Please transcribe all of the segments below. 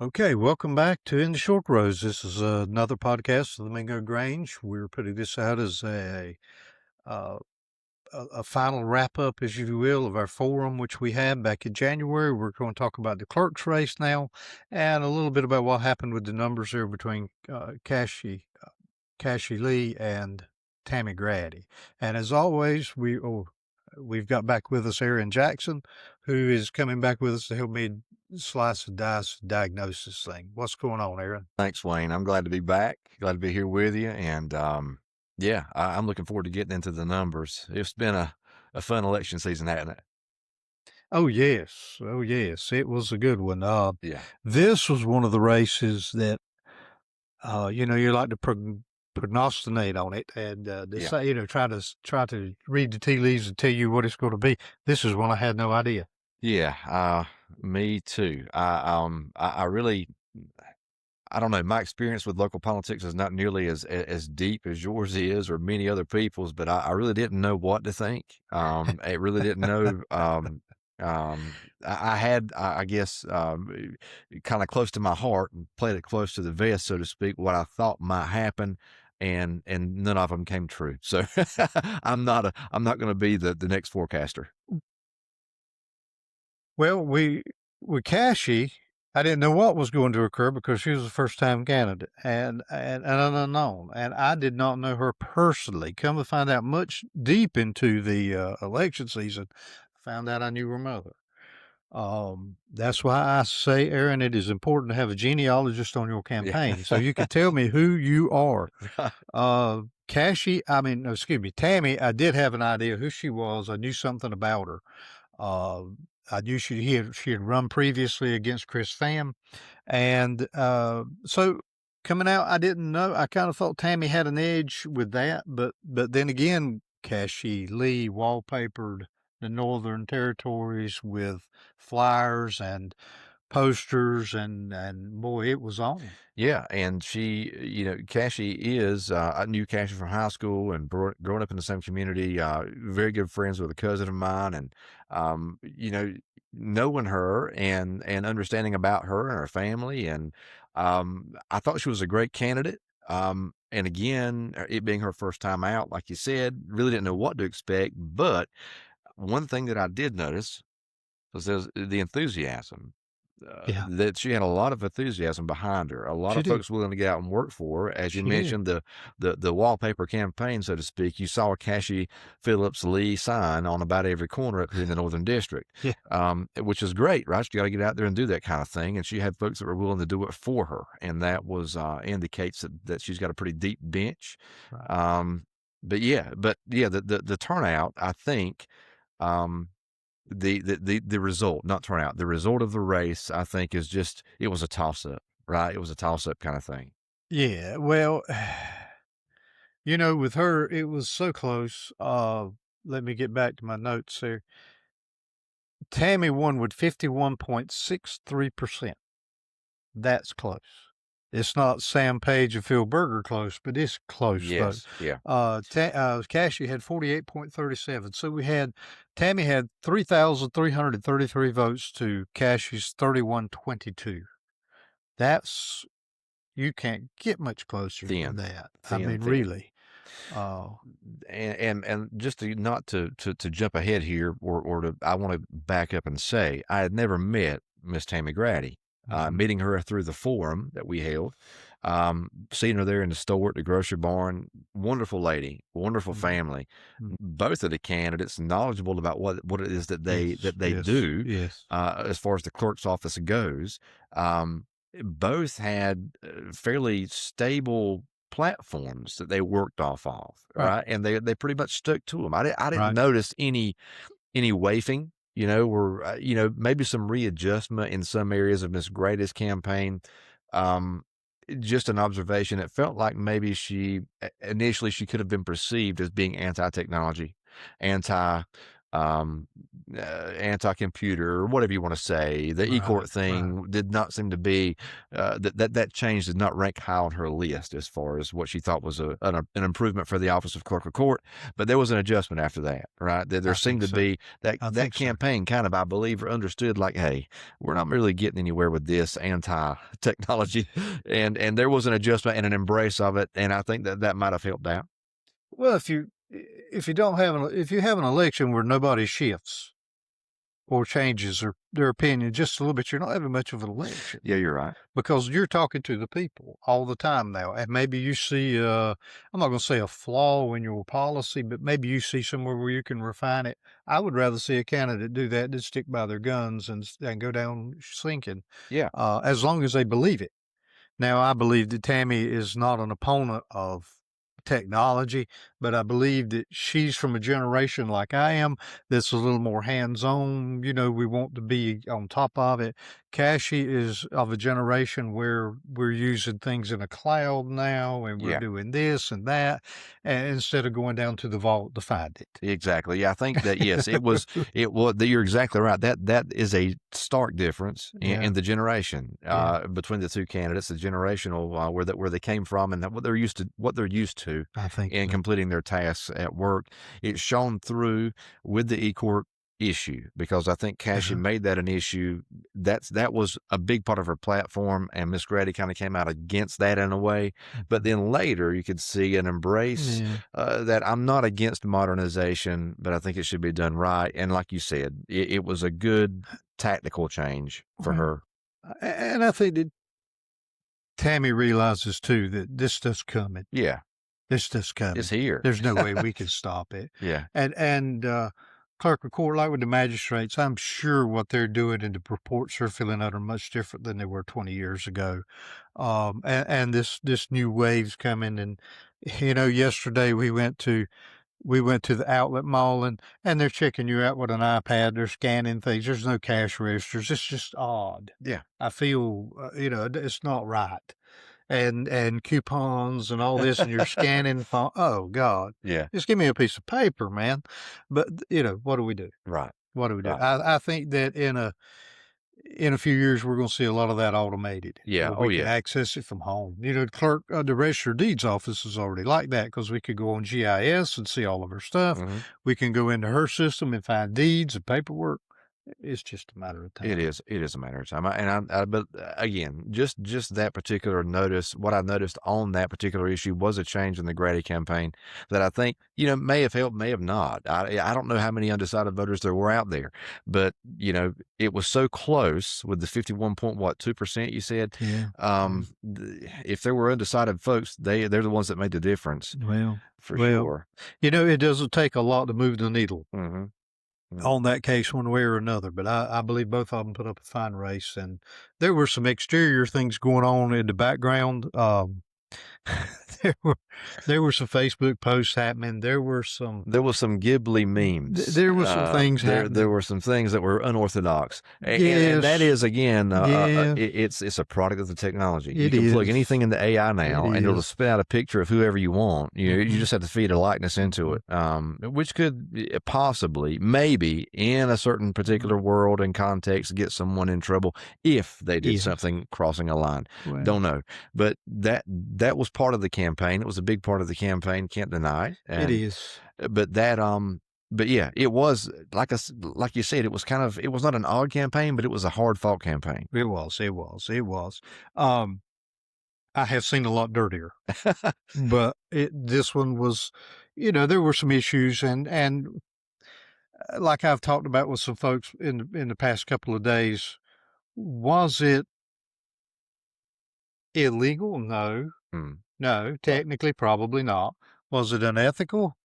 Okay, welcome back to In the Short Rows. This is another podcast of the Mingo Grange. We're putting this out as uh, a final wrap up, as you will, of our forum, which we had back in January. We're going to talk about the Clerks race now and a little bit about what happened with the numbers there between Cassie Lee and Tammy Grady. And as always, we've got back with us Aaron Jackson, who is coming back with us to help me slice and dice diagnosis thing. What's going on, Aaron? Thanks, Wayne. I'm glad to be back. Glad to be here with you. And yeah, I'm looking forward to getting into the numbers. It's been a fun election season, hasn't it? Oh yes, oh yes, it was a good one. Yeah. This was one of the races that you like to prognosticate on it and Yeah. decide, try to read the tea leaves and tell you what it's going to be. This is one I had no idea. Yeah. Me too. I really, I don't know. My experience with local politics is not nearly as deep as yours is or many other people's, but I really didn't know what to think. I really didn't know. I had, I guess, kind of close to my heart and played it close to the vest, so to speak, what I thought might happen. And none of them came true. So I'm not going to be the next forecaster. Well, with Cassie, I didn't know what was going to occur because she was a first time candidate and an unknown. And I did not know her personally. Come to find out much deep into the election season, found out I knew her mother. That's why I say, Aaron, it is important to have a genealogist on your campaign so you can tell me who you are. Tammy, I did have an idea who she was. I knew something about her. Uh, I knew she had run previously against Chris Pham, and so coming out, I didn't know. I kind of thought Tammy had an edge with that, but then again, Cassie Lee wallpapered the Northern Territories with flyers and posters, and boy, it was on. Yeah, and she, Cassie is, I knew Cassie from high school and growing up in the same community, very good friends with a cousin of mine. And, knowing her and understanding about her and her family. And I thought she was a great candidate. And again, it being her first time out, like you said, really didn't know what to expect. But one thing that I did notice was the enthusiasm. Yeah, That she had a lot of enthusiasm behind her. A lot she of did. folks willing to get out and work for her. As you She did. mentioned, the wallpaper campaign, so to speak. You saw a Cassie Phillips Lee sign on about every corner up here in the Northern District, Yeah, which is great, right? You got to get out there and do that kind of thing. And she had folks that were willing to do it for her, and that was indicates that she's got a pretty deep bench. right. But yeah, the turnout, I think. Um, the result, not turnout, the result of the race, I think, is just it was a toss up, right? It was a toss up kind of thing. Yeah, well, with her, it was so close. Let me get back to my notes here. Tammy won with 51.63%. That's close. It's not Sam Page and Phil Berger close, but it's close, though. Yes, yeah, Cassie had 48.37. So Tammy had 3,333 votes to Cassie's 3,122. That's, you can't get much closer than thin, that. I thin, mean, thin. really. Uh, And just to not to jump ahead here, or to I want to back up and say I had never met Miss Tammy Grady. mhm, Meeting her through the forum that we held, seeing her there in the store at the grocery barn, wonderful lady, wonderful mhm, family. mhm. Both of the candidates knowledgeable about what it is that they Yes, that they yes, do, yes. as far as the clerk's office goes. Both had fairly stable platforms that they worked off of, Right, right? And they pretty much stuck to them. I didn't right. notice any wafing, or maybe some readjustment in some areas of Miss Grady's campaign. Um, just an observation. It felt like maybe initially she could have been perceived as being anti-technology, anti um, anti-computer or whatever you want to say. The Right, e-court right. thing did not seem to be that change did not rank high on her list as far as what she thought was an improvement for the office of clerk of court. But there was an adjustment after that, right? There I seemed think to so. be I that think so. campaign kind of, I believe, understood like, hey, we're not really getting anywhere with this anti-technology, and there was an adjustment and an embrace of it, and I think that that might have helped out. Well, if you don't have if you have an election where nobody shifts or changes their opinion just a little bit, you're not having much of an election Yeah, you're right. because you're talking to the people all the time now. And maybe you see, I'm not going to say a flaw in your policy, but maybe you see somewhere where you can refine it. I would rather see a candidate do that than stick by their guns and go down sinking, Yeah, as long as they believe it. Now, I believe that Tammy is not an opponent of technology, but I believe that she's from a generation like I am that's a little more hands on. You know, we want to be on top of it. Cassie is of a generation where we're using things in a cloud now and we're yeah. doing this and that, and instead of going down to the vault to find Exactly. Yeah, I think that yes, it. it was you're exactly right. That is a stark difference Yeah, in the generation yeah, between the two candidates, the generational where they came from and what they're used to I think in so. completing their tasks at work. It's shown through with the e-court issue because I think Cassie Uh-huh. made that an issue. That was a big part of her platform, and Miss Grady kind of came out against that in a way. But Mhm. then later, you could see an embrace Yeah. that I'm not against modernization, but I think it should be done right. And like you said, it was a good tactical change for Well, her. and I think that Tammy realizes too that this stuff's coming. Yeah, This stuff's it's coming. here. There's no way we can stop it. Yeah, And clerk of court, like with the magistrates, I'm sure what they're doing and the reports they're filling out are much different than they were 20 years ago. And this new wave's coming. And yesterday we went to the outlet mall and they're checking you out with an iPad. They're scanning things. There's no cash registers. It's just odd. yeah, I feel, it's not right. And coupons and all this, and you're scanning phone. Oh God, yeah. just give me a piece of paper, man. But what do we do? Right, What do we do? right. I think that in a few years we're going to see a lot of that automated, Yeah. where Oh, we can yeah. access it from home. The Register of Deeds office is already like that because we could go on GIS and see all of her stuff. Hmm. We can go into her system and find deeds and paperwork. It's just a matter of It time. is. It is a matter of time. But again, just that particular notice, what I noticed on that particular issue was a change in the Grady campaign that I think may have helped, may have not. I don't know how many undecided voters there were out there, but it was so close with the 51.2% you said. Yeah. Yeah. If there were undecided folks, they're the ones that made the difference Well, for well, sure. it doesn't take a lot to move the needle Hmm. on that case one way or another, but I believe both of them put up a fine race, and there were some exterior things going on in the background. There were there were some Facebook posts happening. There was some Ghibli memes. There were some things There happening. were some things that were unorthodox, and that Yes. is again, Yeah, it's a product of the technology. You it can plug is. anything into AI It now, and it'll is. spit out a picture of whoever you want. You Mhm, just have to feed a likeness into mhm, it, which could possibly, maybe, in a certain mhm. particular world and context, get someone in trouble if they did If. something crossing a line. Well, Don't know, but that was part of the campaign. It was a big part of the campaign. Can't deny it. it And is. but but yeah, it was like you said, it was not an odd campaign, but it was a hard fought campaign. It was, it was, it was. Um, I have seen a lot dirtier, but this one was, there were some issues and like I've talked about with some folks in the past couple of days, was it illegal? No. Mm, No, right. technically, probably not. Was it unethical?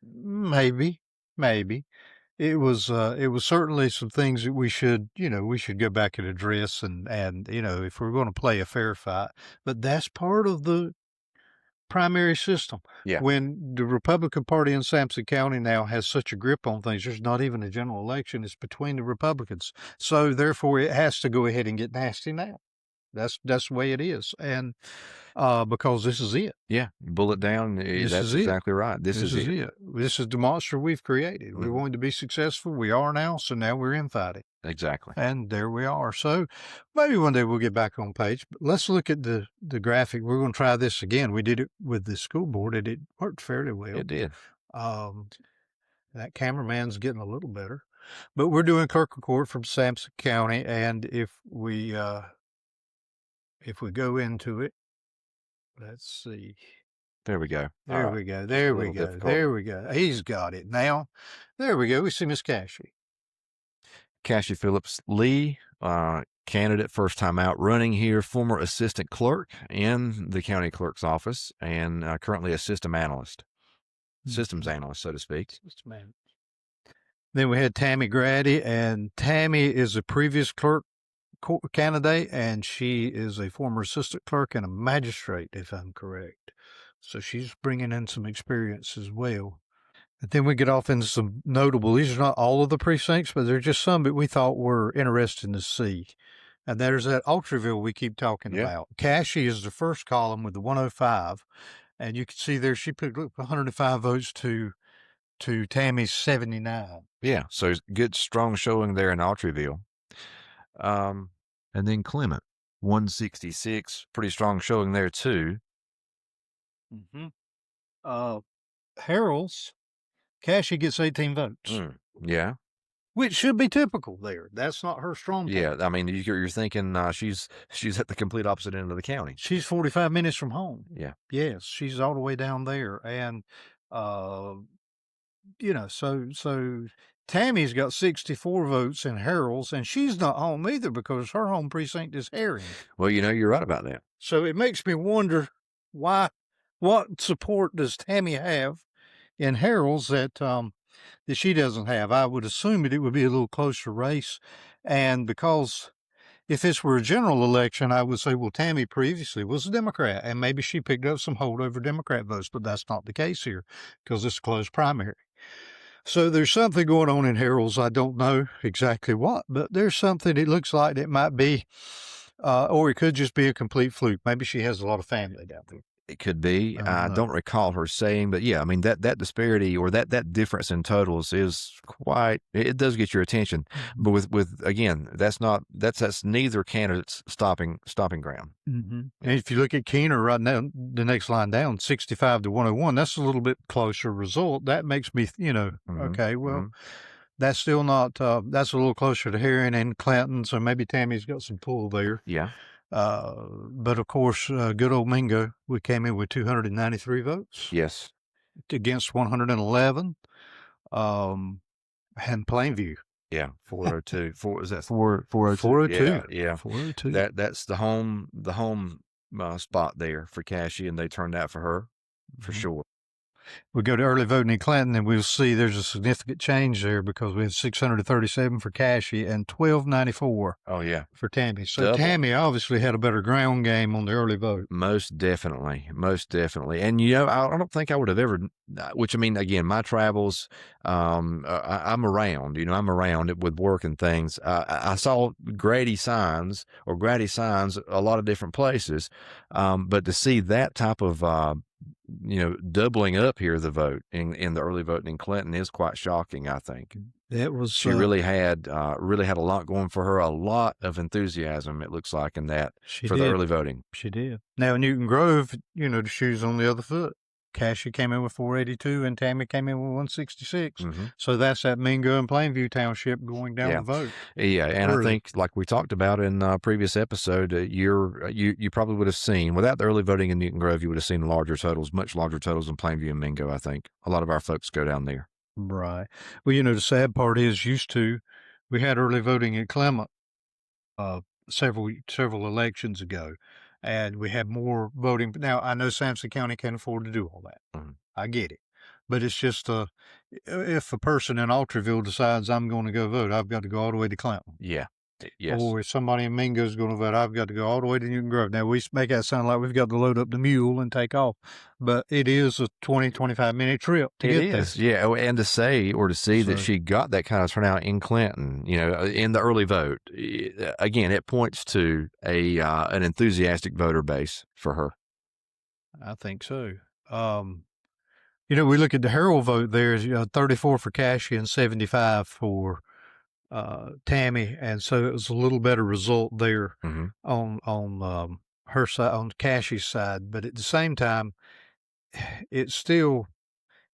Maybe, maybe. It was certainly some things that we should go back and address and if we're going to play a fair fight. But that's part of the primary system. Yeah. When the Republican Party in Sampson County now has such a grip on things, there's not even a general election. It's between the Republicans. So therefore, it has to go ahead and get nasty now. That's the way it is, and because this is it. Yeah, bullet down. This That's is it. exactly right. This This is is it. it. This is the monster we've created. We Mhm. wanted to be successful. We are now, so now we're infighting. Exactly. And there we are. So maybe one day we'll get back on page. But let's look at the graphic. We're going to try this again. We did it with the school board, and it worked fairly well. It did. Um, that cameraman's getting a little better, but we're doing clerk report from Sampson County, and if we go into it, let's see. There we go. All There right. we go. Just a There we little go. difficult. There we go. He's got it now. There we go. We see Miss Cashy. Cassie Phillips Lee, candidate, first time out running here, former assistant clerk in the county clerk's office, and currently a systems analyst, so to speak. Man. Then we had Tammy Grady, and Tammy is a previous clerk candidate, and she is a former assistant clerk and a magistrate, if I'm correct. So she's bringing in some experience as well. And then we get off into some notable, these are not all of the precincts, but they're just some that we thought were interesting to see. And there's that Ultraville we keep talking about. Cashy is the first column with the 105. And you can see there she picked up 105 votes to Tammy's 79. Yeah, so good, strong showing there in Autryville. And then Clement, 166, pretty strong showing there too. Mm-hmm. Harold's, Cashy gets 18 votes, Yeah, which should be typical there. That's not her strong point. yeah. I mean, you're thinking she's at the complete opposite end of the county. She's 45 minutes from home. Yeah, Yes, she's all the way down there, and so Tammy's got 64 votes in Harold's, and she's not home either because her home precinct is Herring. well, you're right about that. So it makes me wonder what support does Tammy have in Harold's that she doesn't have. I would assume it would be a little closer race, and because if this were a general election, I would say, well, Tammy previously was a Democrat, and maybe she picked up some holdover Democrat votes, but that's not the case here because it's a closed primary. So there's something going on in Harold's. I don't know exactly what, but there's something it looks like it might be, or it could just be a complete fluke. Maybe she has a lot of family down there. It could be. I know. don't recall her saying, but yeah, I mean that disparity or that difference in totals is quite. It does get your attention, but with again, that's neither candidate's stopping ground. Mm-hmm. And if you look at Keener right now, the next line down, 65 to 101, that's a little bit closer result. That makes me, okay, well, that's still not. That's a little closer to Herring and Clinton, so maybe Tammy's got some pull there. Yeah. But of course, good old Mingo, we came in with 293 votes. Yes. Against 111. And Plainview. Yeah. 402. Is that 402? 402. Yeah. 402. That's the home spot there for Cassie, and they turned out for her for sure. We go to early voting in Clinton, and we'll see there's a significant change there because we had 637 for Cashy and 1294. Oh yeah, for Tammy. So double. Tammy obviously had a better ground game on the early vote. Most definitely. And I don't think I would have ever. Which I mean, again, my travels. I'm around. I'm around it with work and things. I saw Grady signs a lot of different places, but to see that type of doubling up here the vote in the early voting in Clinton is quite shocking, I think. It was. She really had a lot going for her, a lot of enthusiasm, it looks like, in that the early voting. She did. Now, Newton Grove, the shoe's on the other foot. Cashy came in with 482 and Tammy came in with 166. So that's that Mingo and Plainview Township going down the vote. Yeah, and I think, like we talked about in a previous episode, you probably would have seen, without the early voting in Newton Grove, you would have seen much larger totals in Plainview and Mingo, I think. A lot of our folks go down there. Right. Well, the sad part is we had early voting in Clement several elections ago, and we had more voting. Now, I know Sampson County can't afford to do all that. I get it. But it's just if a person in Ultraville decides I'm going to go vote, I've got to go all the way to Clinton. Yeah. Yes. or if somebody in Mingo's gonna vote, I've got to go all the way to Newton Grove. Now, we make that sound like we've got to load up the mule and take off, but it is a 20-25 minute trip to It get there. is, yeah, oh, and to say or to see that So, she got that kind of turnout in Clinton, in the early vote, again, it points to an enthusiastic voter base for her. I think so. Um, we look at the Herald vote there is, 34 for Cashy and 75 for Tammy, and so it was a little better result there Mhm. on her side, on Cashy's side. But at the same time, it's still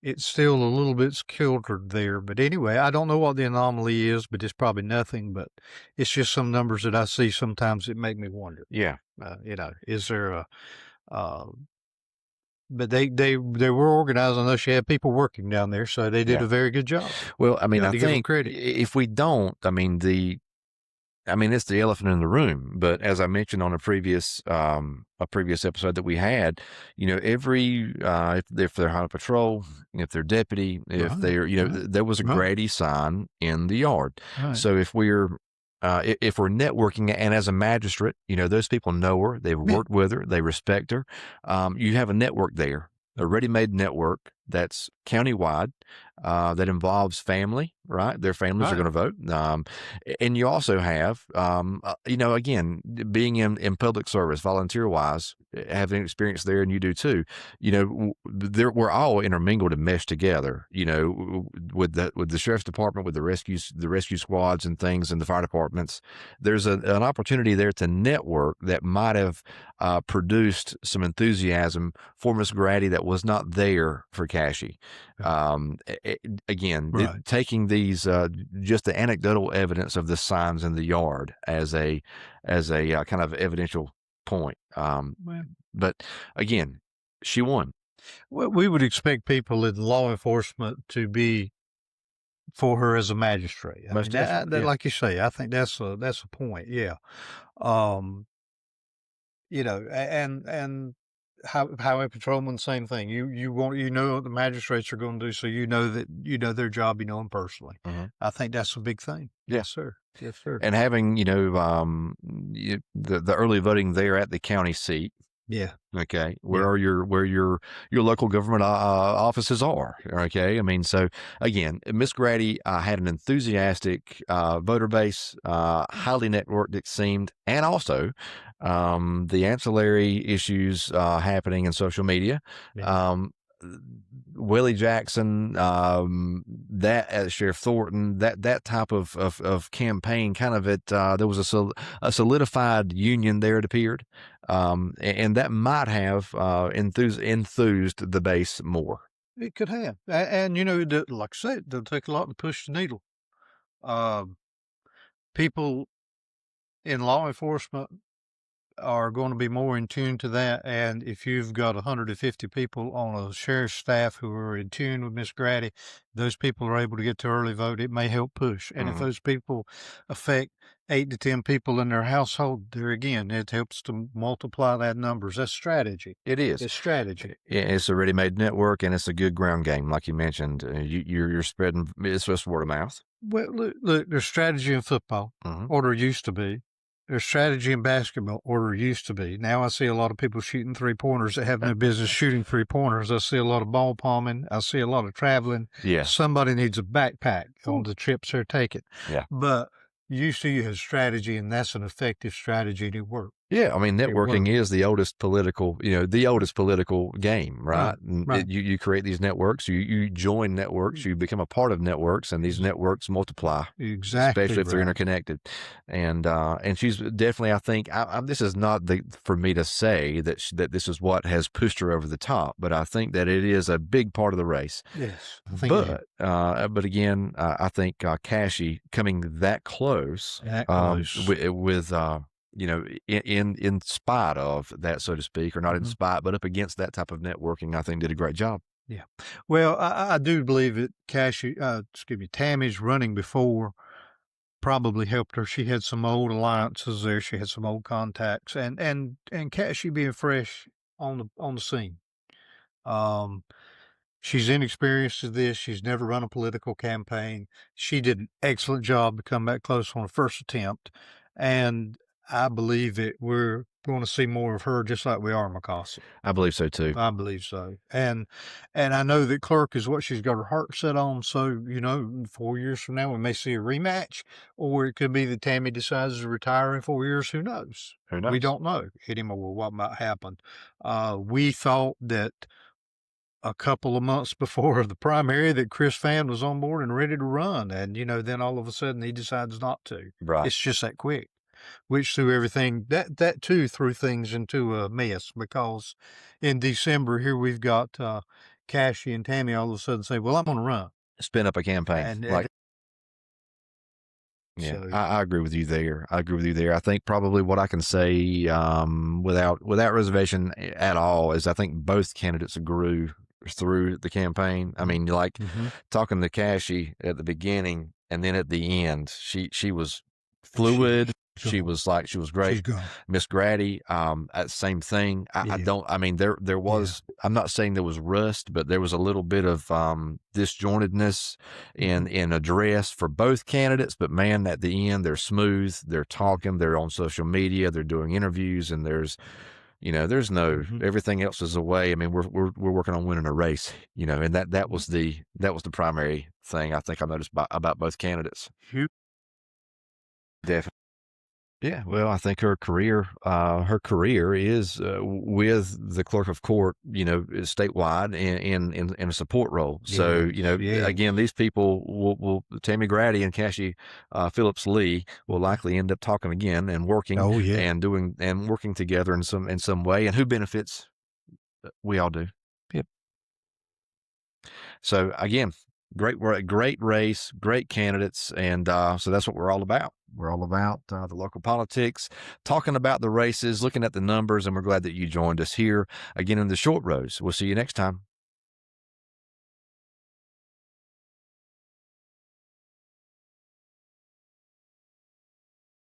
it's still a little bit kiltered there. But anyway, I don't know what the anomaly is, but it's probably nothing. But it's just some numbers that I see sometimes that make me wonder. Yeah, Is there a uh, but they were organized. I know she had people working down there, so they did yeah. a very good job. Well, I mean, Got I to give them think credit. if we don't, it's the elephant in the room. But as I mentioned on a previous episode that we had, every if they're on patrol, if they're deputy, if Right, they're right, there was a right, Grady sign in the yard. right. So if we're networking, and as a magistrate, those people know her, they've Yeah, worked with her, they respect her. You have a network there, a ready-made network that's countywide, that involves family, right? Their families are right. going to vote. And you also have, again, being in public service, volunteer wise, having experience there, and you do too. We're all intermingled and meshed together. With the sheriff's department, with the rescue squads and things, and the fire departments. There's an opportunity there to network that might have produced some enthusiasm for Miss Grady that was not there for Cashy. Yeah, Again, right. taking these just the anecdotal evidence of the signs in the yard as a kind of evidential point. Well, But again, she won. we would expect people in law enforcement to be for her as a magistrate. I mean, Most definitely, that yeah. like you say, I think that's a point. Yeah. Um, and highway patrolman, same thing. You know what the magistrates are going to do, so you know that you know their job, you know them personally. Mhm. I think that's a big thing. Yeah. Yes, sir. Yes, sir. And having the early voting there at the county seat. Yeah, Okay, yeah. where your local government offices are. Okay, I mean, so again, Miss Grady had an enthusiastic voter base, highly networked, it seemed, and also the ancillary issues happening in social media. Yeah. Um, Willie Jackson, that Sheriff Thornton, that type of campaign, kind of there was a solidified union there. It appeared, and that might have enthused the base more. It could have, and like I said, it'll take a lot to push the needle. Um, People in law enforcement are going to be more in tune to that. And if you've got 150 people on a sheriff's staff who are in tune with Miss Grady, those people are able to get to early vote. It may help push. And if Mhm. those people affect 8 to 10 people in their household, there again, it helps to multiply that numbers. That's strategy. It is. It's strategy. It's a ready-made network, and it's a good ground game, like you mentioned. You're spreading. It's just word of mouth. Well, look, there's strategy in football, Hmm. or there used to be. There's strategy in basketball, or there used to be. Now I see a lot of people shooting 3-pointers that have no business shooting 3-pointers. I see a lot of ball palming. I see a lot of traveling. Yeah. Somebody needs a backpack on Ooh. the trips they're taking. Yeah. But used to you had strategy, and that's an effective strategy, and it worked. Yeah, I mean, It worked. networking is the oldest political game, right? Right, And right. you create these networks, you join networks, you become a part of networks, and these Ex- networks multiply, Exactly especially if they're right. interconnected. And she's definitely, I think, this is not for me to say that this is what has pushed her over the top, but I think that it is a big part of the race. Yes, I think it is. But again, I think Cashy coming that close, That close. with in spite of that, so to speak, or not in Mhm. spite, but up against that type of networking, I think did a great job. Yeah. Well, I do believe that Tammy's running before probably helped her. She had some old alliances there. She had some old contacts, and Cashy being fresh on the scene. Um, She's inexperienced at this. She's never run a political campaign. She did an excellent job to come back close on her first attempt, and I believe that we're going to see more of her, just like we are McCossum. I believe so too. I believe so, and I know that Clerk is what she's got her heart set on. So 4 years from now, we may see a rematch, or it could be that Tammy decides to retire in 4 years. Who knows? Who We knows? don't know anymore what might happen. We thought that a couple of months before the primary that Chris Fan was on board and ready to run, and then all of a sudden he decides not to. Right. It's just that quick, which threw everything that too threw things into a mess, because in December here we've got Cassie and Tammy all of a sudden say, "Well, I'm going to run," Spin up a campaign. and Yeah, so I agree with you there. I agree with you there. I think probably what I can say without reservation at all is I think both candidates grew through the campaign. I mean, like mhm. talking to Cassie at the beginning and then at the end, she was She's fluid. She gone. was like she was She's great. gone. Miss Grady, same thing. I Yeah, don't. I mean, there yeah. was. I'm not saying there was rust, but there was a little bit of disjointedness Mhm, in address for both candidates. But man, at the end, they're smooth. They're talking. They're on social media. They're doing interviews, and there's no mhm. everything else is away. I mean, we're working on winning a race. And that Mhm. was the primary thing I think I noticed about both candidates. Hu Definitely. Yeah, well, I think her career is with the clerk of court, is statewide in a support role. So, Yes, yes. again, these people will Tammy Grady and Cassie Phillips Lee will Mhm. likely end up talking again and working Oh, yeah. and working together in some way. And who benefits? We all do. Yep. So again, great race, great candidates, and so that's what we're all about. We're all about the local politics, talking about the races, looking at the numbers, and we're glad that you joined us here again in the Short Rows. We'll see you next time.